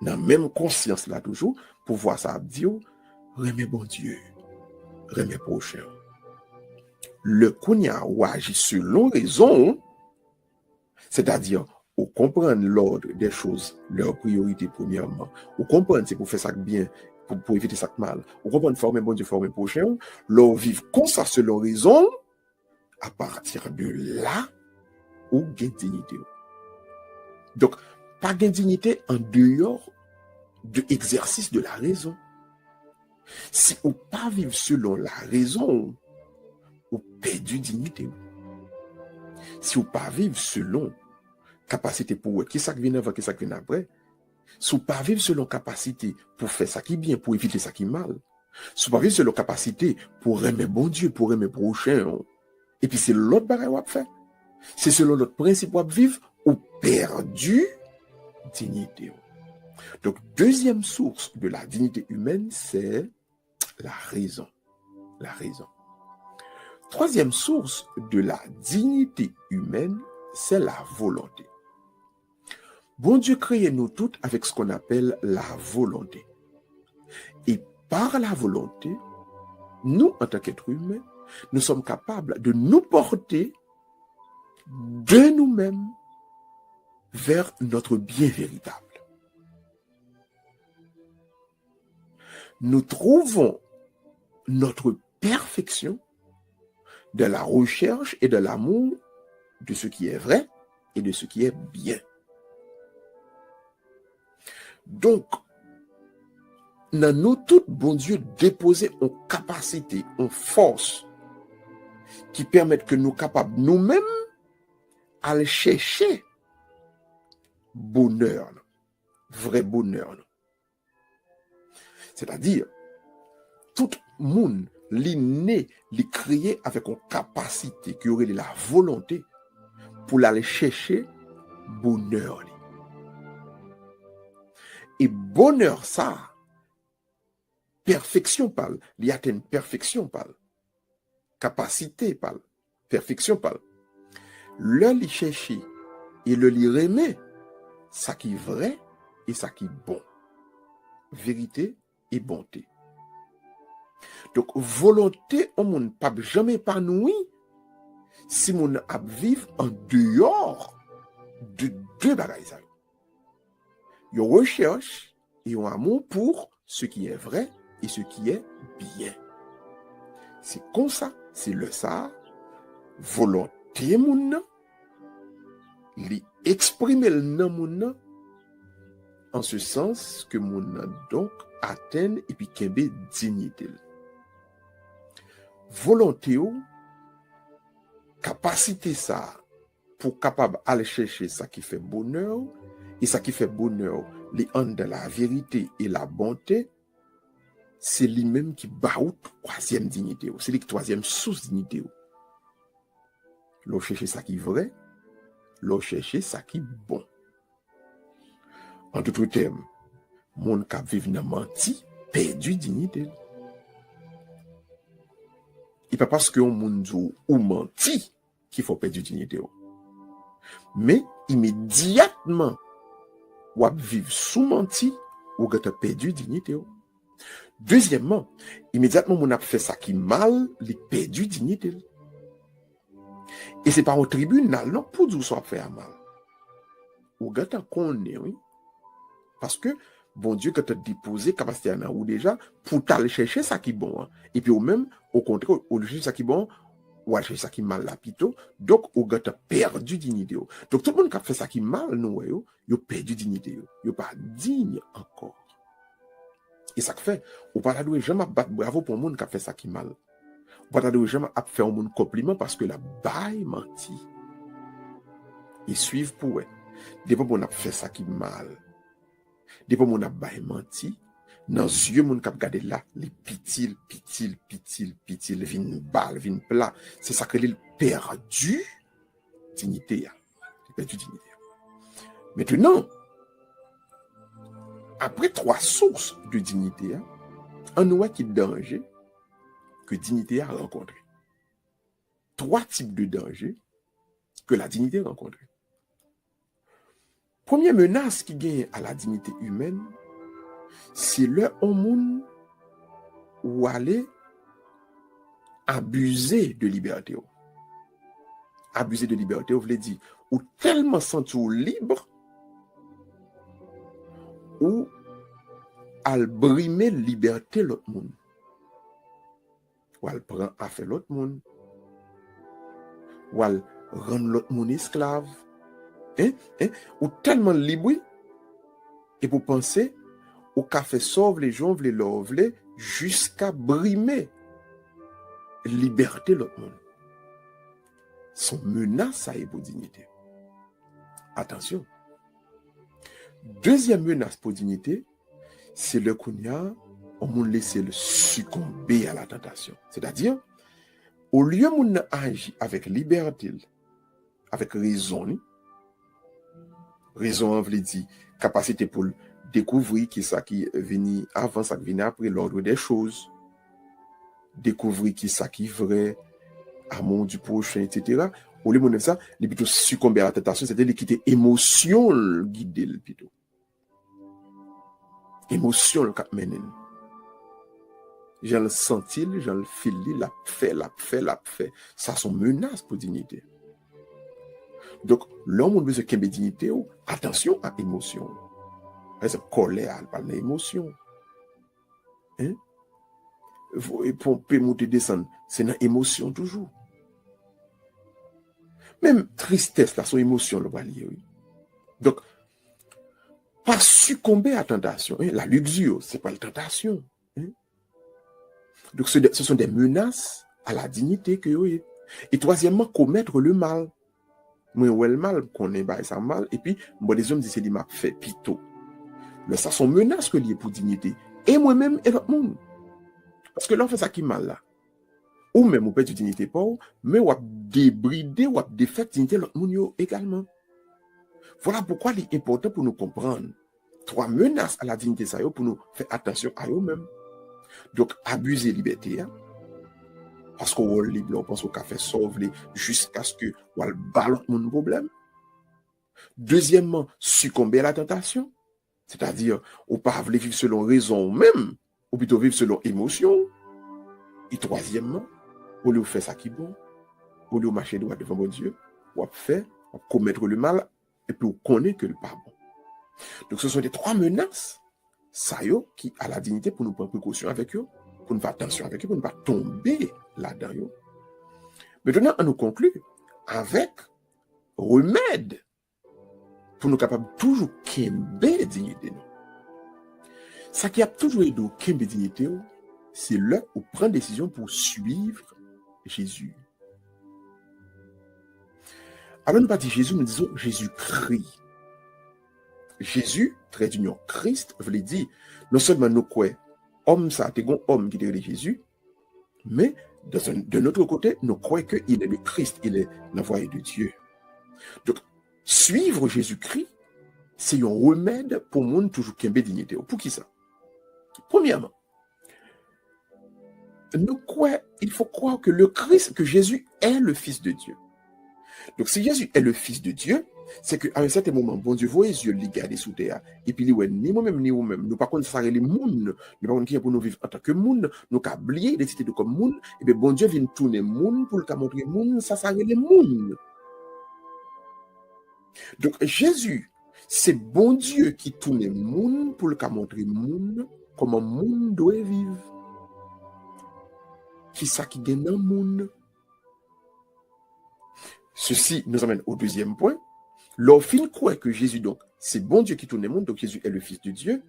dans la même conscience là toujours, pour voir ça dire, remet bon Dieu, remet prochain. Le kounya ou agit selon raison, c'est-à-dire, ou comprendre l'ordre des choses, leur priorité premièrement, ou comprendre c'est pour faire ça bien, pour éviter ça mal, ou comprendre former bon Dieu, former prochain, leur vivre comme ça selon raison, à partir de là, ou gain dignité. Donc, pas gain dignité en dehors de l'exercice de la raison. Si on pas vivre selon la raison, on perdu dignité. Si on pas vivre selon capacité pour qui ça vient avant, qui ça vient après, si on pas vivre selon capacité pour faire ça qui est bien, pour éviter ça qui est mal, si on pas vivre selon capacité pour aimer bon Dieu, pour aimer prochain, et puis c'est l'autre bagaille qu'on fait. C'est selon l'autre principe qu'on vivre ou perdu dignité. Donc, deuxième source de la dignité humaine, c'est la raison. La raison. Troisième source de la dignité humaine, c'est la volonté. Bon Dieu crée nous toutes avec ce qu'on appelle la volonté. Et par la volonté, nous, en tant qu'êtres humains, nous sommes capables de nous porter de nous-mêmes vers notre bien véritable. Nous trouvons notre perfection de la recherche et de l'amour de ce qui est vrai et de ce qui est bien. Donc, dans nous toutes, bon Dieu déposé en capacité, en force, qui permettent que nous capables nous-mêmes aller chercher bonheur, vrai bonheur. C'est-à-dire, tout le monde, l'inné, les créé avec une capacité qui aurait la volonté pour aller chercher bonheur. Et bonheur, ça, perfection parle, il y a une perfection parle, capacité parle, perfection parle. Le li chercher et le li remet, ça qui est vrai et ça qui est bon. Vérité et bonté. Donc, volonté, on ne peut jamais épanouir si on a vivre en dehors de deux bagages. Il y a recherche et un amour pour ce qui est vrai et ce qui est bien. C'est comme ça, c'est le ça, volonté moun, li exprimer le nan moun, en ce sens que moun donc atteindre et puis kembe dignité. Volonté ou capacité ça pour capable aller chercher ça qui fait bonheur et ça qui fait bonheur les en de la vérité et la bonté, c'est lui-même qui bat ou troisième dignité, c'est la troisième source dignité. L'on chercher ça qui est vrai, l'on chercher ça qui est bon. En d'autres termes, mon cap vivre dans menti, perdu dignité. Et pas parce que on moun dit ou menti qu'il faut perdre dignité. Mais immédiatement, ou vivre sous menti, ou gata perdu dignité. Deuxièmement, immédiatement, mon a fait ça qui mal, il perdu dignité. Et c'est pas au tribunal, non, pour dire ça fait mal. Ou gata connaît, oui. Parce que, bon Dieu, quand tu as déposé capacité à ou déjà, pour t'aller chercher ça qui est bon. Hein. Et puis, au même, au contraire, au chercher ça qui est bon, ou aller chercher ça qui est mal là, plutôt. Donc, au gars, tu as perdu dignité. Donc, tout le monde qui a fait ça qui est mal, nous, il a perdu dignité. Il n'est pas digne encore. Et ça fait, ou pas de jamais battre bravo pour le monde qui a fait ça qui est mal. Ou pas de jamais faire un monde compliment parce que la baille menti. Ils suivent pour eux. Depuis qu'on a fait ça qui est mal. Depuis qu'on a baille menti, dans les yeux, mon cap gade là, les pitil, vin bal, vin plat. C'est ça que l'il perdu dignité. Il perdu dignité. Maintenant, après 3 sources de dignité, on voit qu'il y a danger que dignité a rencontré. 3 types de dangers que la dignité a rencontré. Première menace qui gagne à la dignité humaine, c'est le monde ou aller abuser de liberté. Abuser de liberté, vous voulez dire, ou tellement sentir libre, ou à brimer liberté l'autre monde. Ou à prendre à faire l'autre monde. Ou à rendre l'autre monde esclave. Ou tellement libre, et pour penser, ou qu'à faire sauver les gens, les lovler, jusqu'à brimer liberté l'autre monde. Son menace à pour dignité. Attention. Deuxième menace pour dignité, c'est le kounya, on m'a laissé le succomber à la tentation. C'est-à-dire, au lieu de agir avec liberté, avec raison, raison, on veut dire, capacité pour découvrir qui ça qui vient avant, ça qui vient après, l'ordre des choses, découvrir qui ça qui est vrai, amour du prochain, etc. Au lieu de ça, il plutôt succomber à la tentation, c'est-à-dire quitter émotion guider plutôt. Émotion le cap menen. J'en le senti, j'en le feel, la fait. Ça sont menaces pour dignité. Donc, l'homme a besoin de dignité, attention à l'émotion. C'est colère, elle parle d'émotion. Hein? Pour monter, descendre, c'est une émotion toujours. Même tristesse, là, son émotion, le balier, oui. Donc, pas succomber à la tentation. Hein? La luxure, c'est pas la tentation. Hein? Donc, ce sont des menaces à la dignité que oui. Et troisièmement, commettre le mal. Moi, ou le mal, qu'on est ça mal, et puis, moi, les hommes disent, c'est m'a fait pito. Mais ça sont menaces que liées pour dignité. Et moi-même, et l'autre monde. Parce que là, on fait ça qui mal là. Ou même, on peut dire dignité pas, mais on va débrider, on va défaire dignité l'autre monde également. Voilà pourquoi il est important pour nous comprendre. Trois menaces à la dignité, ça pour nous faire attention à eux-mêmes. Donc, abuser liberté, hein? Parce qu'on est libre, on pense au café sauver jusqu'à ce que on va ballot mon problème. Deuxièmement, succomber à la tentation, c'est-à-dire on pas vivre selon raison même, ou plutôt vivre selon émotion. Et troisièmement, au lieu de faire ça qui est bon, au lieu de marcher droit devant mon Dieu, on va faire, on va commettre le mal, et puis on connaît que le pas bon. Donc ce sont des trois menaces, ça y est, qui a la dignité pour nous prendre précaution avec eux, pour nous faire attention avec eux, pour ne pas tomber là-dedans. Maintenant, on nous conclut avec remède pour nous capables toujours kembe dignité. Ça qui a toujours aidé au kembe dignité, c'est là où on prend décision pour suivre Jésus. Alors nous pas dire Jésus, nous disons Jésus-Christ. Jésus, trait d'union, Christ, veut dire, non seulement nous croyons, homme ça, t'es un homme qui est Jésus, mais de notre côté, nous croyons qu'il est le Christ, il est l'envoyé de Dieu. Donc, suivre Jésus-Christ, c'est un remède pour le monde toujours qui a dignité. Pour qui ça? Premièrement, il faut croire que le Christ, que Jésus est le Fils de Dieu. Donc, si Jésus est le Fils de Dieu, c'est qu'à un certain moment, bon Dieu voit les yeux les garder sous terre. Et puis, ni moi-même, ni vous-même. Nous, par contre, ça les moun. Nous, par contre, qui est pour nous vivre en tant que moun. Nous, qu'à oublier l'identité de comme moun. Et bien, bon Dieu vient tourner moun pour le montrer moun. Ça les moun. Donc, Jésus, c'est bon Dieu qui tourne moun pour le montrer moun comment moun doit vivre. Qui ça qui gagne dans moun. Ceci nous amène au deuxième point. L'orphine croit que Jésus, donc, c'est bon Dieu qui tourne le monde, donc Jésus est le Fils de Dieu.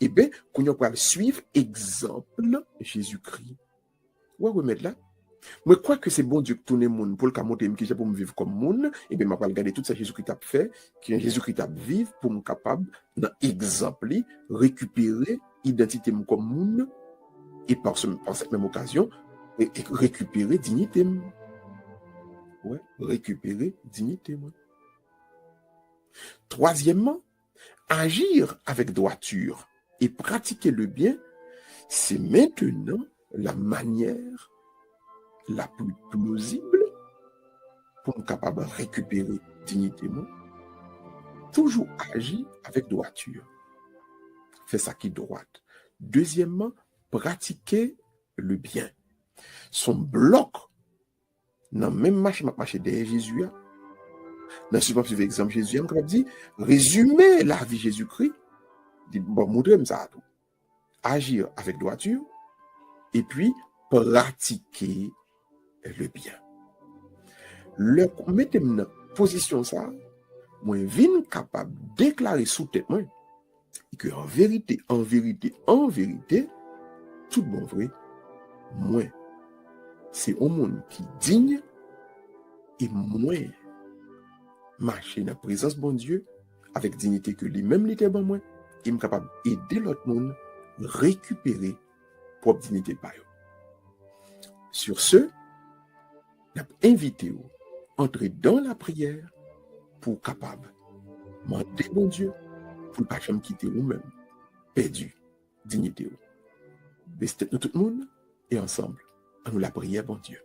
Eh bien, qu'on va suivre exemple Jésus-Christ. Ouais, remettre là. Moi, je crois que c'est bon Dieu qui tourne le monde pour le monter, qui pour me vivre comme monde. Eh bien, je vais regarder tout ça Jésus-Christ a fait, qui est Jésus-Christ a vivre pour me capable, dans exemple, récupérer l'identité comme monde, et par cette même occasion, récupérer dignité. Ouais, récupérer dignité. Ouais. Troisièmement, agir avec droiture et pratiquer le bien, c'est maintenant la manière la plus plausible pour être capable de récupérer dignité. Toujours agir avec droiture. Faire ça qui est droite. Deuxièmement, pratiquer le bien. Son bloc, dans le même marché derrière Jésus, dans ce exemple Jésus, on capable dire, résumer la vie Jésus-Christ, dit, bon, montrer ça à tout. Agir avec droiture, et puis pratiquer le bien. Le mettez-moi dans position ça, moi vinn capable de déclarer sous tête moi que en vérité, tout bon vrai, moi c'est un monde qui digne et moi marcher dans la présence de bon Dieu avec dignité que lui-même était bon moi, et me capable aider l'autre monde récupérer propre dignité par eux. Sur ce, n'a invité vous entrer dans la prière pour capable demander bon Dieu pour pas jamais quitter vous-même perdu dignité. Baissez nous tout le monde et ensemble, à nous la prière bon Dieu.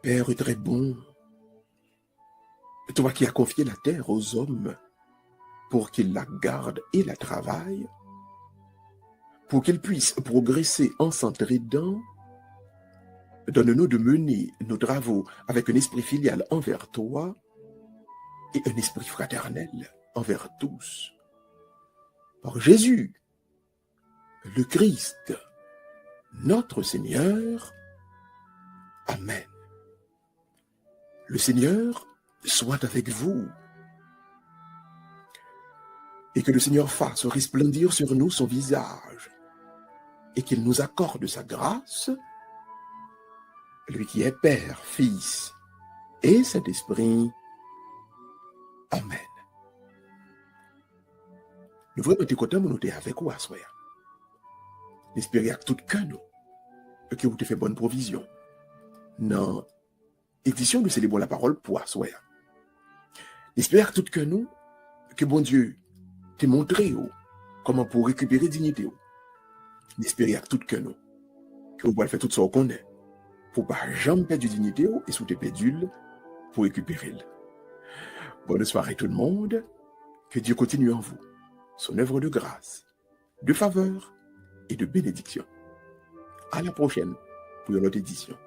Père très bon, toi qui as confié la terre aux hommes pour qu'ils la gardent et la travaillent, pour qu'ils puissent progresser en s'entraidant, donne-nous de mener nos travaux avec un esprit filial envers toi et un esprit fraternel envers tous. Par Jésus, le Christ, notre Seigneur. Amen. Le Seigneur soit avec vous et que le Seigneur fasse resplendir sur nous son visage et qu'il nous accorde sa grâce, lui qui est Père, Fils et Saint-Esprit. Amen. Nous voulons être contents de nous avec vous à soi. N'espérez à tout cœur que vous te fait bonne provision. Non. Édition de célébrer la parole pour soi. J'espère tout que nous, que bon Dieu t'ait montré comment pour récupérer dignité. J'espère tout que nous, que vous pouvez faire tout ce qu'on est, pour pas jamais perdre dignité et sous tes pédules pour récupérer. Bonne soirée tout le monde, que Dieu continue en vous, son œuvre de grâce, de faveur et de bénédiction. À la prochaine pour une autre édition.